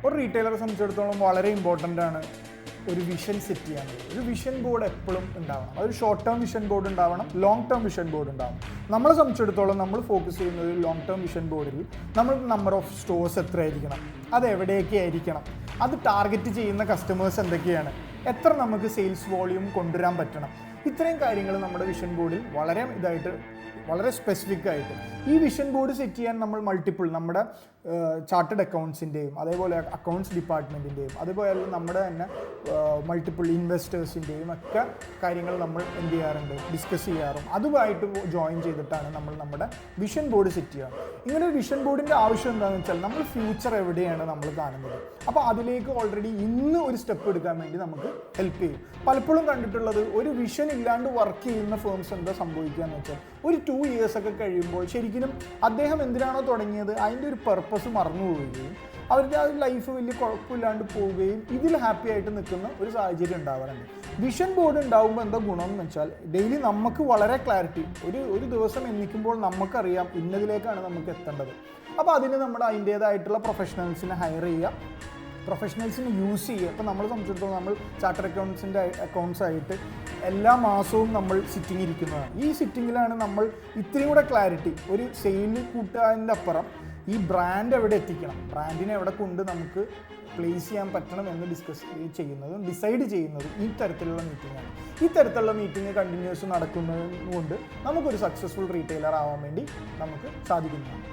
ഒരു റീറ്റെയിലറെ സംബന്ധിച്ചിടത്തോളം വളരെ ഇമ്പോർട്ടൻ്റ് ആണ് ഒരു വിഷൻ സെറ്റ് ചെയ്യാനുള്ളത്. ഒരു വിഷൻ ബോർഡ് എപ്പോഴും ഉണ്ടാവണം. അതൊരു ഷോർട്ട് ടേം വിഷൻ ബോർഡ് ഉണ്ടാവണം, ലോങ് ടേം വിഷൻ ബോർഡ് ഉണ്ടാവണം. നമ്മളെ സംബന്ധിച്ചിടത്തോളം നമ്മൾ ഫോക്കസ് ചെയ്യുന്നത് ലോങ് ടേം വിഷൻ ബോർഡിൽ നമ്മൾ നമ്പർ ഓഫ് സ്റ്റോഴ്സ് എത്ര ആയിരിക്കണം, അത് എവിടെയൊക്കെ ആയിരിക്കണം, അത് ടാർഗറ്റ് ചെയ്യുന്ന കസ്റ്റമേഴ്സ് എന്തൊക്കെയാണ്, എത്ര നമുക്ക് സെയിൽസ് വോളിയൂം കൊണ്ടുവരാൻ പറ്റണം, ഇത്രയും കാര്യങ്ങൾ നമ്മുടെ വിഷൻ ബോർഡിൽ വളരെ സ്പെസിഫിക് ആയിട്ട് ഈ വിഷൻ ബോർഡ് സെറ്റ് ചെയ്യാൻ നമ്മൾ മൾട്ടിപ്പിൾ നമ്മുടെ ചാർട്ടേഡ് അക്കൗണ്ട്സിൻ്റെയും അതേപോലെ അക്കൗണ്ട്സ് ഡിപ്പാർട്ട്മെൻറ്റിൻ്റെയും അതേപോലെ നമ്മുടെ തന്നെ മൾട്ടിപ്പിൾ ഇൻവെസ്റ്റേഴ്സിൻ്റെയും ഒക്കെ കാര്യങ്ങൾ നമ്മൾ എന്ത് ചെയ്യാറുണ്ട്, ഡിസ്കസ് ചെയ്യാറും അതുമായിട്ട് ജോയിൻ ചെയ്തിട്ടാണ് നമ്മൾ നമ്മുടെ വിഷൻ ബോർഡ് സെറ്റ് ചെയ്യുക. ഇങ്ങനെ ഒരു വിഷൻ ബോർഡിൻ്റെ ആവശ്യം എന്താണെന്ന് വെച്ചാൽ നമ്മൾ ഫ്യൂച്ചർ എവിടെയാണ് നമ്മൾ കാണുന്നത്, അപ്പോൾ അതിലേക്ക് ഓൾറെഡി ഇന്ന് ഒരു സ്റ്റെപ്പ് എടുക്കാൻ വേണ്ടി നമുക്ക് ഹെൽപ്പ് ചെയ്യും. പലപ്പോഴും കണ്ടിട്ടുള്ളത് ഒരു വിഷൻ ഇല്ലാണ്ട് വർക്ക് ചെയ്യുന്ന ഫേംസ് എന്താ സംഭവിക്കുക എന്ന് വെച്ചാൽ ഒരു 2 years ഒക്കെ കഴിയുമ്പോൾ ശരിക്കും അദ്ദേഹം എന്തിനാണോ തുടങ്ങിയത് അതിൻ്റെ ഒരു പർപ്പസ് മറന്നു പോവുകയും അവരുടെ ആ ലൈഫ് വലിയ കുഴപ്പമില്ലാണ്ട് പോവുകയും ഇതിൽ ഹാപ്പി ആയിട്ട് നിൽക്കുന്ന ഒരു സാഹചര്യം ഉണ്ടാവാറുണ്ട്. വിഷൻ ബോർഡ് ഉണ്ടാകുമ്പോൾ എന്താ ഗുണം എന്ന് വെച്ചാൽ ഡെയിലി നമുക്ക് വളരെ ക്ലാരിറ്റി, ഒരു ദിവസം എണ്ണിക്കുമ്പോൾ നമുക്കറിയാം ഇന്നതിലേക്കാണ് നമുക്ക് എത്തേണ്ടത്. അപ്പോൾ അതിന് നമ്മുടെ അതിൻ്റേതായിട്ടുള്ള പ്രൊഫഷണൽസിനെ ഹയർ ചെയ്യുക, പ്രൊഫഷണൽസിന് യൂസ് ചെയ്യുക. ഇപ്പോൾ നമ്മളെ സംബന്ധിച്ചിടത്തോളം നമ്മൾ ചാർട്ടർ അക്കൗണ്ട്സ് ആയിട്ട് എല്ലാ മാസവും നമ്മൾ സിറ്റിംഗ് ഇരിക്കുന്നതാണ്. ഈ സിറ്റിങ്ങിലാണ് നമ്മൾ ഇത്രയും കൂടെ ക്ലാരിറ്റി, ഒരു സെയിൽ കൂട്ടുന്നതിൻ്റെ അപ്പുറം ഈ ബ്രാൻഡ് എവിടെ എത്തിക്കണം, ബ്രാൻഡിനെ എവിടെ കൊണ്ട് നമുക്ക് പ്ലേസ് ചെയ്യാൻ പറ്റണം എന്ന് ഡിസൈഡ് ചെയ്യുന്നതും ഈ തരത്തിലുള്ള മീറ്റിംഗാണ്. ഈ തരത്തിലുള്ള മീറ്റിംഗ് കണ്ടിന്യൂസ് നടക്കുന്നത് കൊണ്ട് നമുക്കൊരു സക്സസ്ഫുൾ റീറ്റെയിലർ ആവാൻ വേണ്ടി നമുക്ക് സാധിക്കുന്നതാണ്.